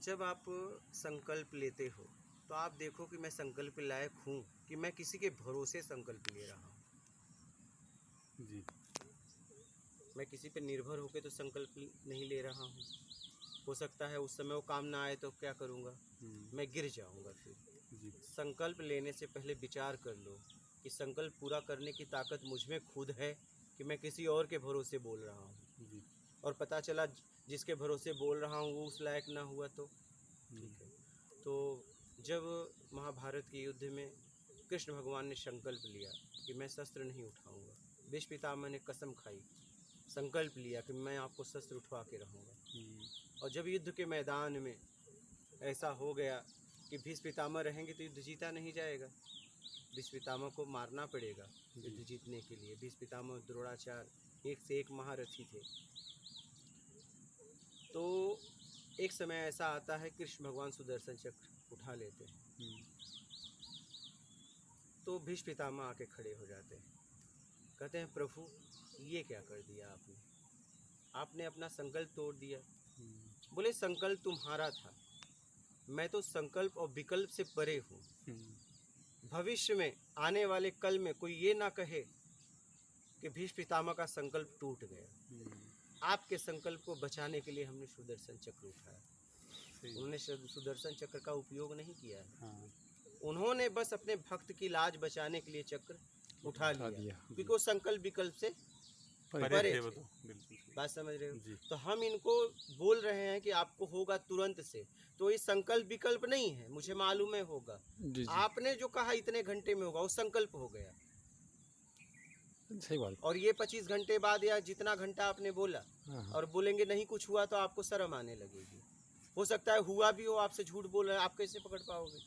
जब आप संकल्प लेते हो तो आप देखो कि मैं संकल्प लायक हूँ कि मैं किसी के भरोसे संकल्प ले रहा हूँ। जी। मैं किसी पे निर्भर होकर तो संकल्प नहीं ले रहा हूँ। हो सकता है उस समय वो काम ना आए तो क्या करूँगा, मैं गिर जाऊँगा। फिर जी। संकल्प लेने से पहले विचार कर लो कि संकल्प पूरा करने की ताकत मुझ में खुद है कि मैं किसी और के भरोसे बोल रहा हूँ। जी। और पता चला जिसके भरोसे बोल रहा हूँ वो उस लायक ना हुआ तो ठीक है। तो जब महाभारत के युद्ध में कृष्ण भगवान ने संकल्प लिया कि मैं शस्त्र नहीं उठाऊंगा, भीष्म पितामह ने कसम खाई, संकल्प लिया कि मैं आपको शस्त्र उठवा के रहूँगा। और जब युद्ध के मैदान में ऐसा हो गया कि भीष्म पितामह रहेंगे तो युद्ध जीता नहीं जाएगा, भीष्म पितामह को मारना पड़ेगा युद्ध जीतने के लिए। भीष्म पितामह द्रोणाचार्य एक से एक महारथी थे। तो एक समय ऐसा आता है कृष्ण भगवान सुदर्शन चक्र उठा लेते हैं। तो भीष्म पितामह आके खड़े हो जाते हैं, कहते हैं प्रभु ये क्या कर दिया आपने, आपने अपना संकल्प तोड़ दिया। बोले संकल्प तुम्हारा था, मैं तो संकल्प और विकल्प से परे हूँ। भविष्य में आने वाले कल में कोई ये ना कहे कि भीष्म पितामह का संकल्प टूट गया। आपके संकल्प को बचाने के लिए हमने सुदर्शन चक्र उठाया। उन्होंने सुदर्शन चक्र का उपयोग नहीं किया है। उन्होंने बस अपने भक्त की लाज बचाने के लिए चक्र उठा लिया क्योंकि वो संकल्प विकल्प से परे थे। बात समझ रहे हो? तो हम इनको बोल रहे हैं कि आपको होगा तुरंत से, तो ये संकल्प विकल्प नहीं है, मुझे मालूम है होगा। आपने जो कहा इतने घंटे में होगा वो संकल्प हो गया। सही बात। और ये 25 घंटे बाद या जितना घंटा आपने बोला और बोलेंगे नहीं कुछ हुआ तो आपको शर्म आने लगेगी। हो सकता है हुआ भी हो, आपसे झूठ बोल रहे हैं, आप कैसे पकड़ पाओगे?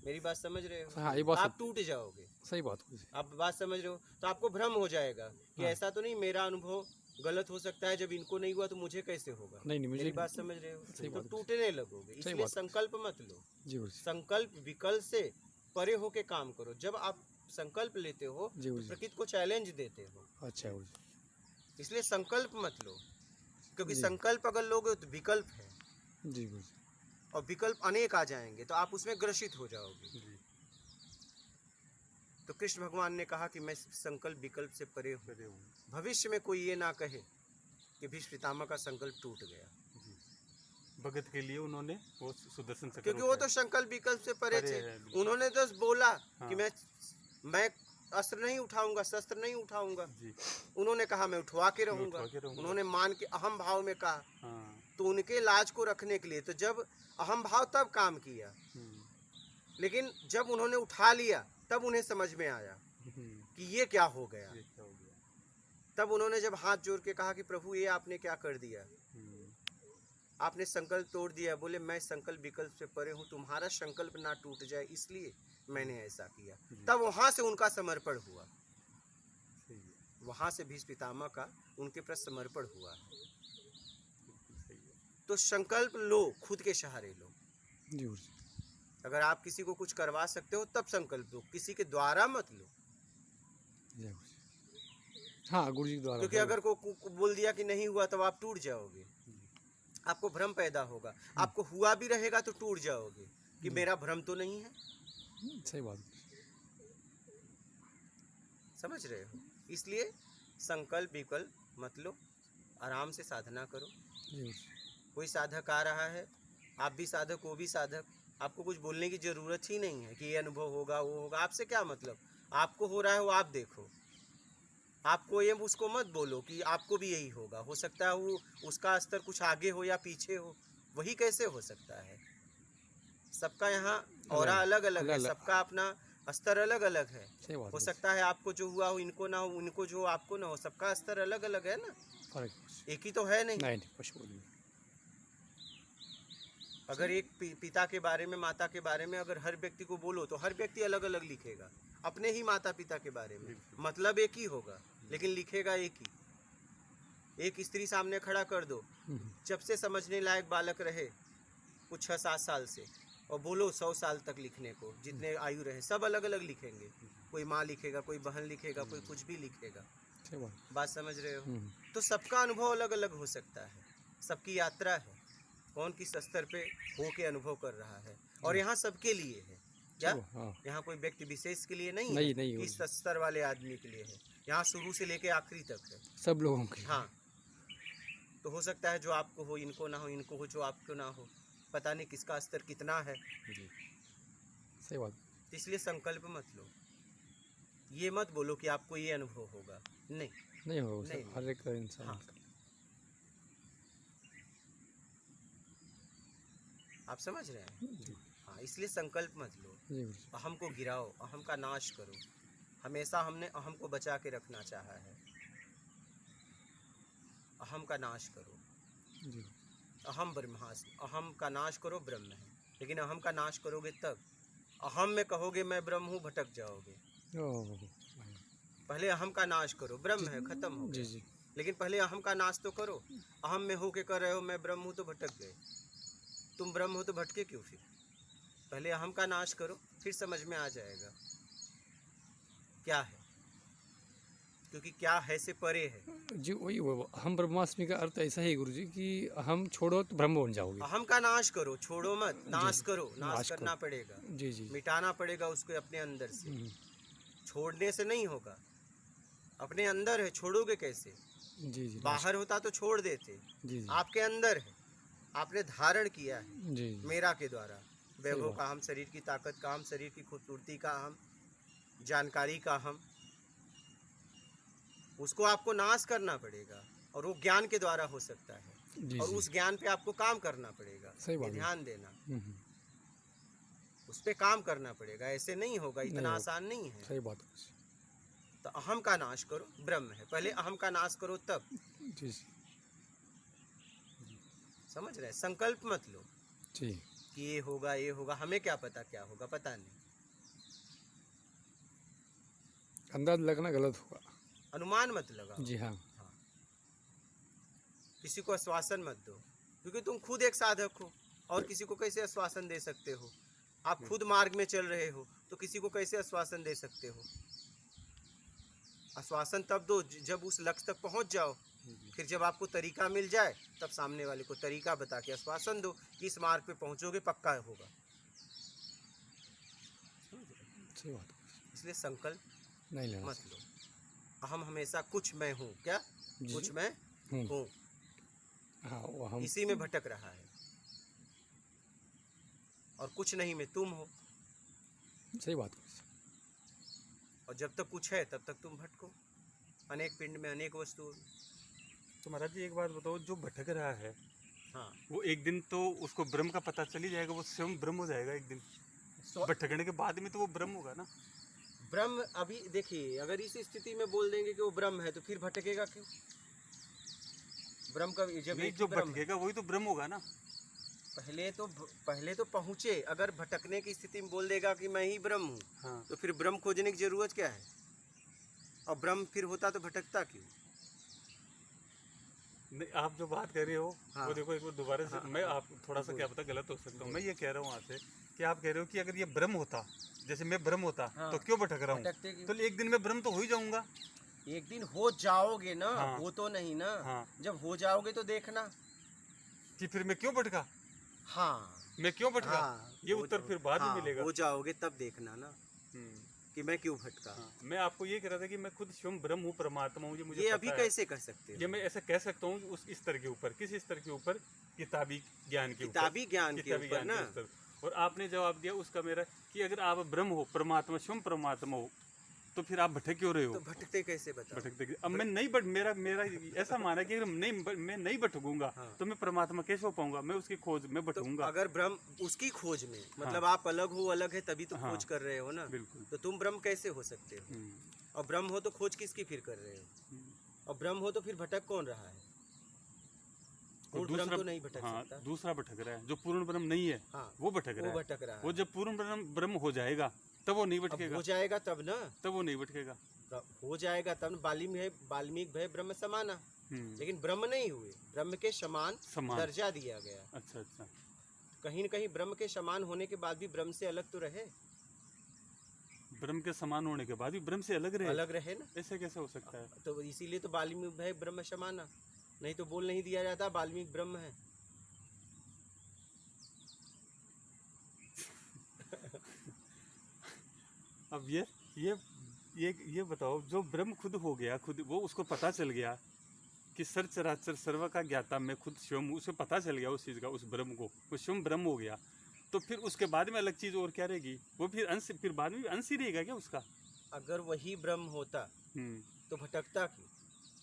मेरी बात समझ रहे हो? हाँ, ये बात आप टूट जाओगे। सही बात। आप बात समझ रहे हो? तो आपको भ्रम हो जाएगा कि ऐसा तो नहीं, मेरा अनुभव गलत हो सकता है, जब इनको नहीं हुआ तो मुझे कैसे होगा। नहीं, मेरी बात समझ रहे हो? सही तो बात। टूटने लगोगे। इसलिए संकल्प मत लो, संकल्प विकल्प से परे होके काम करो। जब आप संकल्प लेते हो तो प्रकृति को चैलेंज देते हो। अच्छा, इसलिए संकल्प मत लो, क्योंकि संकल्प अगर लोगे तो विकल्प है जी, और विकल्प अनेक आ जाएंगे तो आप उसमें ग्रसित हो जाओगे। तो कृष्ण भगवान ने कहा कि मैं संकल्प विकल्प से परे हूँ। भविष्य में कोई ये ना कहे कि भीष्म पितामह का संकल्प टूट गया। भगत के लिए उन्होंने वो सुदर्शन चक्र, क्योंकि वो तो संकल्प विकल्प से परे थे। उन्होंने तो बोला कि मैं अस्त्र नहीं उठाऊंगा, शस्त्र नहीं उठाऊंगा। उन्होंने कहा मैं उठवा के रहूंगा। उन्होंने मान के अहम भाव में कहा। तो उनके लाज को रखने के लिए, तो जब अहम भाव तब काम किया, लेकिन जब उन्होंने उठा लिया तब उन्हें समझ में आया कि ये क्या हो गया। तब उन्होंने जब हाथ जोड़ के कहा कि प्रभु ये आपने क्या कर दिया, आपने संकल्प तोड़ दिया। बोले मैं संकल्प विकल्प से परे हूँ, तुम्हारा संकल्प ना टूट जाए इसलिए मैंने ऐसा किया। तब वहां से उनका समर्पण हुआ, वहां से भीष्म पितामह का उनके प्रति समर्पण हुआ। तो संकल्प लो, खुद के सहारे लो। अगर आप किसी को कुछ करवा सकते हो तब संकल्प लो, किसी के द्वारा मत लो। हाँ, गुरु जी द्वारा। क्योंकि अगर को बोल दिया कि नहीं हुआ तब आप टूट जाओगे, आपको भ्रम पैदा होगा। आपको हुआ भी रहेगा तो टूट जाओगे कि मेरा भ्रम तो नहीं है। सही बात। समझ रहे हो? इसलिए संकल्प विकल्प मत लो, आराम से साधना करो। कोई साधक आ रहा है, आप भी साधक, वो भी साधक, आपको कुछ बोलने की जरूरत ही नहीं है कि ये अनुभव होगा वो होगा। आपसे क्या मतलब, आपको हो रहा है वो आप देखो। आपको ये उसको मत बोलो कि आपको भी यही होगा। हो सकता है वो उसका स्तर कुछ आगे हो या पीछे हो, वही कैसे हो सकता है? सबका यहाँ औरा अलग अलग है, सबका अपना स्तर अलग अलग है। हो सकता है आपको जो हुआ हो इनको ना हो, उनको जो आपको ना हो, सबका स्तर अलग अलग है ना, एक ही तो है नहीं। अगर एक पिता के बारे में, माता के बारे में अगर हर व्यक्ति को बोलो तो हर व्यक्ति अलग अलग लिखेगा अपने ही माता पिता के बारे में। मतलब एक ही होगा लेकिन लिखेगा एक ही। एक स्त्री सामने खड़ा कर दो, जब से समझने लायक बालक रहे कुछ 6-7 साल से, और बोलो 100 साल तक लिखने को, जितने आयु रहे, सब अलग अलग लिखेंगे। कोई माँ लिखेगा, कोई बहन लिखेगा, कोई कुछ भी लिखेगा। बात समझ रहे हो? तो सबका अनुभव अलग अलग हो सकता है, सबकी यात्रा है। कौन किस स्तर पे हो के अनुभव कर रहा है। और यहाँ सबके लिए है क्या, हाँ यहाँ कोई व्यक्ति विशेष के लिए नहीं नहीं है, नहीं किस स्तर वाले आदमी के लिए है, यहाँ शुरू से लेके आखिरी तक है। सब लोगों के लिए। हाँ, तो हो सकता है जो आपको हो इनको ना हो, इनको हो जो आपको ना हो, पता नहीं किसका स्तर कितना है। जी सही बात। तो इसलिए संकल्प मत लो, ये मत बोलो कि आपको ये अनुभव होगा, नहीं नहीं होगा नहीं, सर, हर एक इंसान हाँ। आप समझ रहे हैं। जी हाँ, इसलिए संकल्प मत लो, जी गुरु जी। अहम को गिराओ, अहम का नाश करो। हमेशा हमने अहम को बचा के रखना चाहा है, अहम का नाश करो। जी अहम ब्रह्मास्मि, अहम का नाश करो ब्रह्म है। लेकिन अहम का नाश करोगे तब, अहम में कहोगे मैं ब्रह्म हूँ, भटक जाओगे। ओह पहले अहम का नाश करो, ब्रह्म है खत्म हो जी गया। जी लेकिन पहले अहम का नाश तो करो। अहम में हो के कर रहे हो मैं ब्रह्म हूँ, तो भटक गए। तुम ब्रह्म हो तो भटके क्यों फिर? पहले अहम का नाश करो, फिर समझ में आ जाएगा क्या है, क्योंकि क्या है से परे है। जी वही वो हम ब्रह्मास्मि का अर्थ ऐसा ही गुरु जी कि हम छोड़ो तो ब्रह्म बन जाओगे। अहम का नाश करो, छोड़ो मत, नाश जी, करो। नाश नाश करना करो। पड़ेगा, जी जी मिटाना पड़ेगा उसको अपने अंदर से। हम्म, छोड़ने से नहीं होगा, अपने अंदर है, छोड़ोगे कैसे? जी जी बाहर होता तो छोड़ देते, जी जी आपके अंदर है, आपने धारण किया है जी मेरा के द्वारा। वैभव बात। का हम, शरीर की ताकत का हम, शरीर की खूबसूरती का हम, जानकारी का हम, उसको आपको नाश करना पड़ेगा। और वो ज्ञान के द्वारा हो सकता है, जी और जी उस ज्ञान पे आपको काम करना पड़ेगा। सही बात ये है। ध्यान देना, हम्म, उस पे काम करना पड़ेगा, ऐसे नहीं होगा, नहीं इतना होगा। आसान नहीं है। सही बात है। तो अहम का नाश करो, ब्रह्म है, पहले अहम का नाश करो तब। जी जी समझ रहे हैं? संकल्प मत लो जी कि ये होगा ये होगा, हमें क्या पता क्या होगा, पता नहीं। अंदाज लगना गलत होगा। अनुमान मत लगाओ, जी हाँ किसी को आश्वासन मत दो, क्योंकि तुम खुद एक साधक हो और किसी को कैसे आश्वासन दे सकते हो? आप खुद मार्ग में चल रहे हो तो किसी को कैसे आश्वासन दे सकते हो? आश्वासन तब दो जब उस लक्ष्य तक पहुंच जाओ। फिर जब आपको तरीका मिल जाए तब सामने वाले को तरीका बता के आश्वासन दो कि इस मार्ग पे पहुंचोगे, पक्का होगा। सही बात है। इसलिए संकल्प नहीं लेना मत लो। अहम हमेशा कुछ मैं हूँ, क्या जी। कुछ मैं हूँ। हूँ, हाँ वो हम इसी में भटक रहा है। और कुछ नहीं में तुम हो, सही बात है। और जब तक कुछ है तब तक तुम भटको, अनेक पिंड में अनेक वस्तुओं में। तो महाराज जी एक बात बताओ, जो भटक रहा है हाँ, वो एक दिन तो उसको ब्रह्म का पता चल ही जाएगा, वो स्वयं ब्रह्म हो जाएगा एक दिन। भटकने के बाद में तो वो ब्रह्म होगा ना। ब्रह्म अभी देखिए, अगर इस स्थिति में बोल देंगे कि वो ब्रह्म है तो फिर भटकेगा क्यों? ब्रह्म का जब नहीं, एक ही जो ब्रह्म है, भटकेगा वही तो ब्रह्म होगा ना। पहले तो पहुंचे। अगर भटकने की स्थिति में बोल देगा कि मैं ही ब्रह्म हूँ, हाँ तो फिर ब्रह्म खोजने की जरूरत क्या है? और ब्रह्म फिर होता तो भटकता क्यों? नहीं, आप जो बात कर रहे हो हाँ। वो देखो एक बार दोबारा से, हाँ, मैं हाँ, आप थोड़ा सा बोल। क्या पता गलत हो सकता हूँ। मैं ये कह रहा हूँ आपसे कि आप कह रहे हो कि अगर ये ब्रह्म होता, जैसे मैं ब्रह्म होता हाँ। तो क्यों भटक रहा हूँ? भटकते क्यों? तो एक दिन मैं ब्रह्म तो हो ही जाऊंगा। एक दिन हो जाओगे ना, हाँ। हो तो नहीं ना। हाँ। जब हो जाओगे तो देखना। कि फिर मैं क्यों भटका, हाँ, मैं क्यों भटका, हाँ, ये हो उत्तर जाओ- फिर बाद में हाँ, मिलेगा। हो जाओगे तब देखना ना हम्म, कि मैं क्यों भटका। हाँ। मैं आपको ये कह रहा था कि मैं खुद स्वयं ब्रह्म हूँ, परमात्मा हूँ, ये मुझे ये पता अभी है। कैसे कर सकते हो? ये मैं ऐसा कह सकता हूँ उस स्तर के ऊपर, किस स्तर के ऊपर? किताबी ज्ञान के ऊपर। किताबी ज्ञान के किताबी ऊपर ज्ञान ना। के स्तर। और आपने जवाब दिया उसका मेरा कि अगर आप ब्रह्म हो, परमात्मा, स्वयं परमात्मा हो, तो फिर आप भटक क्यों रहे हो? तो भटकते कैसे बताओ? भटकते अब मैं नहीं मेरा ऐसा माना कि अगर मैं नहीं भटकूंगा हाँ। तो मैं परमात्मा कैसे हो पाऊंगा? मैं उसकी खोज में तो भटकूंगा। अगर ब्रह्म उसकी खोज में, मतलब हाँ। आप अलग हो, अलग है तभी तो हाँ। खोज कर रहे हो ना। बिल्कुल। तो तुम ब्रह्म कैसे हो सकते हो? हम्म, और ब्रह्म हो तो खोज किसकी फिर कर रहे हो? हम्म। और ब्रह्म हो तो फिर भटक कौन रहा है? और पूर्ण ब्रह्म तो नहीं भटक हाँ, सकता। दूसरा भटक रहा है, जो पूर्ण ब्रह्म नहीं है हाँ, वो भटक वो रहा है। भटक रहा वो है। जब पूर्ण ब्रह्म हो जाएगा तब वो नहीं अब भटकेगा, हो जाएगा तब ना, तब वो नहीं भटकेगा। हो जाएगा तब न। वाल्मीकि भय ब्रह्म समाना, हम्म, लेकिन ब्रह्म नहीं हुए, ब्रह्म के समान समान। दर्जा दिया गया। अच्छा अच्छा। कहीं न कहीं ब्रह्म के समान होने के बाद भी ब्रह्म से अलग तो रहे, ब्रह्म के समान होने के बाद भी ब्रह्म से अलग रहे, अलग रहे ना। ऐसे कैसे हो सकता है? तो इसीलिए तो वाल्मीकि भय ब्रह्म समाना, नहीं तो बोल नहीं दिया जाता वाल्मीकि ब्रह्म है। अब ये बताओ, जो ब्रह्म खुद हो गया, खुद वो उसको पता चल गया कि सर चराचर सर्व का ज्ञाता मैं खुद स्वयं हूँ, उसे पता चल गया उस चीज़ का, उस ब्रह्म को, वो स्वयं ब्रह्म हो गया, तो फिर उसके बाद में अलग चीज़ और क्या रहेगी? वो फिर अंश, फिर बाद में भी अंश ही रहेगा क्या उसका? अगर वही ब्रह्म होता तो भटकता क्यों?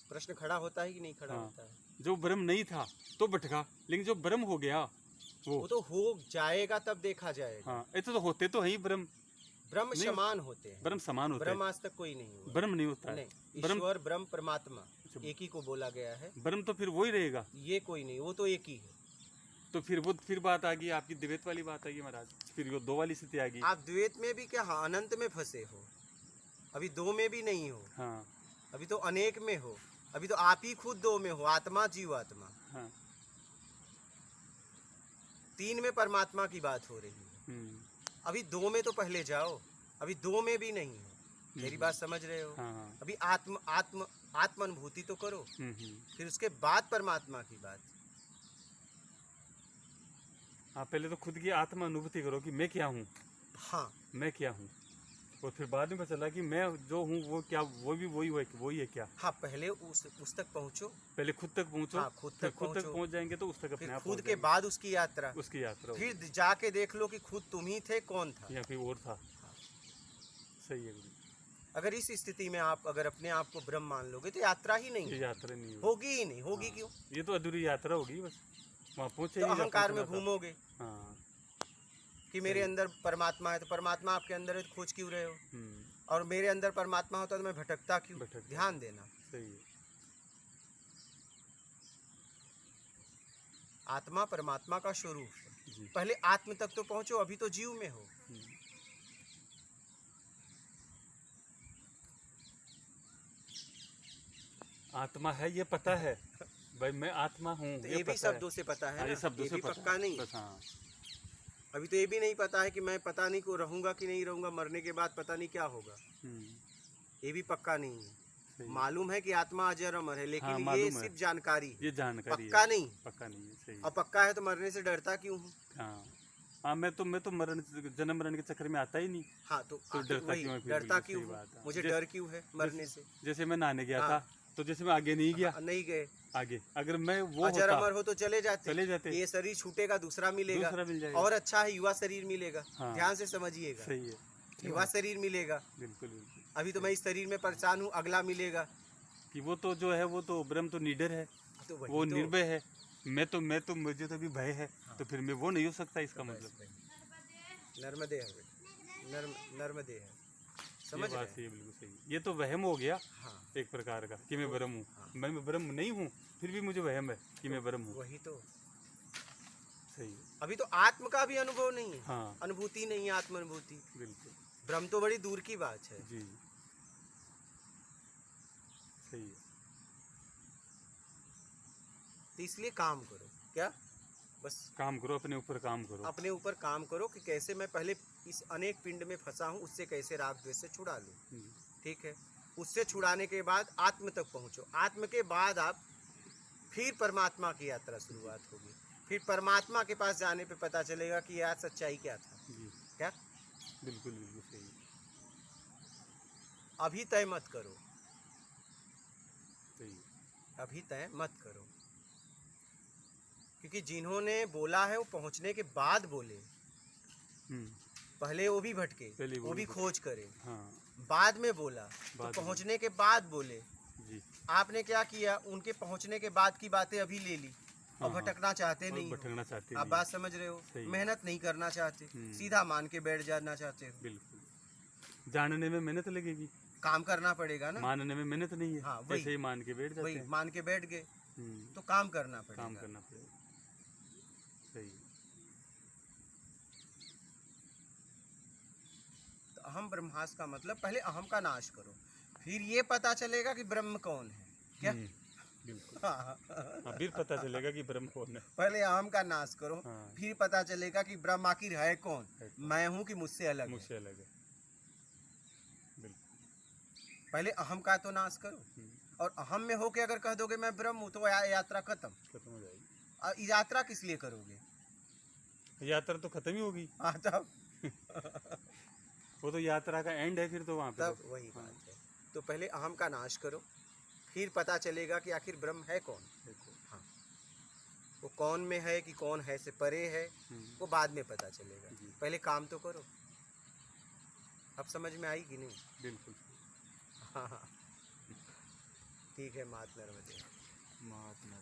प्रश्न खड़ा होता है कि नहीं खड़ा हाँ। होता है? जो ब्रह्म नहीं था तो भटका, लेकिन जो ब्रह्म हो गया वो तो हो जाएगा, तब देखा जाएगा। हाँ, ऐसे तो होते तो है ही ब्रह्म। ब्रह्म नहीं, समान होते हैं। ब्रह्म समान होता ब्रह्म है, आज तक कोई नहीं हुआ। ब्रह्म नहीं होता है। नहीं, ब्रह्म, ईश्वर ब्रह्म परमात्मा एक ही को बोला गया है। ब्रह्म तो फिर वही रहेगा। ये कोई नहीं, वो तो एक ही है। तो फिर बात आ गई आपकी द्वैत वाली बात आ गई महाराज, फिर वो दो वाली स्थिति आ गई। आप द्वैत में भी क्या, हाँ, अनंत में फंसे हो, अभी दो में भी नहीं हो, हाँ अभी तो अनेक में हो, अभी तो आप ही खुद दो में हो, आत्मा जीवात्मा। हाँ। तीन में परमात्मा की बात हो रही है, अभी दो में तो पहले जाओ, अभी दो में भी नहीं हो। मेरी बात समझ रहे हो? हाँ। अभी आत्म आत्म आत्म अनुभूति तो करो, फिर उसके बाद परमात्मा की बात। हाँ, पहले तो खुद की आत्म अनुभूति करो कि मैं क्या हूँ। हाँ, मैं क्या हूँ, और फिर बाद में पता चला कि मैं जो हूँ वो क्या, वो भी वही है क्या। हाँ, पहले उस तक पहुँचो, पहले खुद तक पहुँचो। हाँ, खुद तक पहुँच जाएंगे तो उस तक अपने फिर आप खुद पहुँच के बाद उसकी यात्रा, उसकी यात्रा होगी। फिर जाके देख लो कि खुद तुम ही थे, कौन था या फिर और था। सही है गुरु। अगर इस स्थिति में आप अगर अपने आप को ब्रह्म मान लोगे तो यात्रा ही नहीं ये यात्रा नहीं होगी ही नहीं होगी। हाँ। क्यों? ये तो अधूरी यात्रा होगी, बस वहाँ पहुँचे तो अहंकार में घूमोगे हाँ, कि मेरे अंदर परमात्मा है, तो परमात्मा आपके अंदर है तो खोज क्यों रहे हो? और मेरे अंदर परमात्मा होता तो मैं भटकता क्यों? ध्यान देना। सही है। आत्मा परमात्मा का स्वरूप है। जी। पहले आत्म तक तो पहुंचो, अभी तो जीव में हो। आत्मा है ये पता है भाई, मैं आत्मा हूँ, तो ये भी शब्दों से पता है ना, ये शब्दों से भी पक्का नहीं। बस हाँ। अभी तो ये भी नहीं पता है कि मैं पता नहीं को रहूंगा कि नहीं रहूंगा, मरने के बाद पता नहीं क्या होगा, ये भी पक्का नहीं है। मालूम है कि आत्मा अजर अमर है, लेकिन हाँ, ये सिर्फ जानकारी है, ये जानकारी पक्का है, नहीं। पक्का नहीं है। सही। और पक्का है तो मरने से डरता क्यों हूँ? हाँ, मैं तो मरण, जन्म मरण के चक्कर में आता ही नहीं। हाँ, तो डरता क्यों हूँ? मुझे डर क्यों है मरने से? जैसे मैं नहाने गया था, तो जैसे मैं आगे नहीं गया, नहीं गए आगे, अगर मैं वो अजर अमर हो तो चले जाते। ये शरीर छूटेगा, दूसरा मिलेगा, मिल जाएगा। और अच्छा है युवा शरीर मिलेगा। ध्यान से समझिएगा, सही है, युवा शरीर मिलेगा। बिल्कुल। अभी तो मैं इस शरीर में परेशान हूँ, अगला मिलेगा कि वो तो जो है, वो तो ब्रह्म तो निडर है, तो वो निर्भय है। मैं तो मुझे तो अभी भय है, तो फिर मैं वो नहीं हो सकता, इसका मतलब नर्मदे है, नर्मदे है। समझ ये बात सही है, बिल्कुल सही। ये तो वहम हो गया एक प्रकार का कि मैं ब्रह्म हूँ। मैं ब्रह्म नहीं हूँ, फिर भी मुझे वहम है कि मैं ब्रह्म हूँ। वही तो सही है। अभी तो आत्म का भी अनुभव नहीं है। हाँ, अनुभूति नहीं है, आत्म अनुभूति। बिल्कुल। ब्रह्म तो बड़ी दूर की बात है। जी, सही है। तो इसलिए काम करो, क्या बस काम करो, अपने ऊपर काम करो, अपने ऊपर काम करो कि कैसे मैं पहले इस अनेक पिंड में फंसा हूँ, उससे कैसे राग द्वेष से छुड़ा लूँ। ठीक है, उससे छुड़ाने के बाद आत्म तक पहुँचो। आत्म के बाद आप फिर परमात्मा की यात्रा शुरुआत होगी। फिर परमात्मा के पास जाने पे पता चलेगा कि यार सच्चाई क्या था। क्या? बिल्कुल बिल्कुल सही। अभी तय मत करो, सही। अभी तय मत करो, क्योंकि जिन्होंने बोला है वो पहुंचने के बाद बोले। पहले वो भी भटके, वो भी खोज करे, बाद में बोला तो पहुंचने के बाद बोले। जी। आपने क्या किया, उनके पहुंचने के बाद की बातें अभी ले ली और भटकना चाहते नहीं हो। आप बात समझ रहे हो? मेहनत नहीं करना चाहते, सीधा मान के बैठ जाना चाहते हो। बिल्कुल। जानने में मेहनत लगेगी, काम करना पड़ेगा ना। मानने में मेहनत नहीं है। हाँ, वैसे ही मान के बैठ जाते हैं। मान के बैठ गए तो काम करना पड़ेगा। सही। तो अहम ब्रह्मास्त्र का मतलब पहले अहम का नाश करो, फिर ये पता चलेगा कि ब्रह्म कौन है। क्या? बिल्कुल। फिर पता चलेगा कि ब्रह्म कौन है। पहले अहम का नाश करो, फिर पता चलेगा कि ब्रह्म आखिर है कौन। मैं हूँ कि मुझसे अलग है। बिल्कुल। पहले अहम का तो नाश करो, और अहम में होके अगर कह दोगे मैं ब्रह्म हूँ तो यात्रा खत्म हो जाएगी। यात्रा किस लिए करोगे? यात्रा तो खत्म ही होगी। तब वो तो यात्रा का एंड है फिर तो वहाँ पे तब वही बात है। तो पहले अहम का नाश करो, फिर पता चलेगा कि आखिर ब्रह्म है कौन। हाँ, वो कौन में है कि कौन है से परे है, वो बाद में पता चलेगा। जी। पहले काम तो करो। अब समझ में आई कि नहीं? बिल्कुल। हाँ हाँ, ठीक है। मात नर्मदे। महात्मा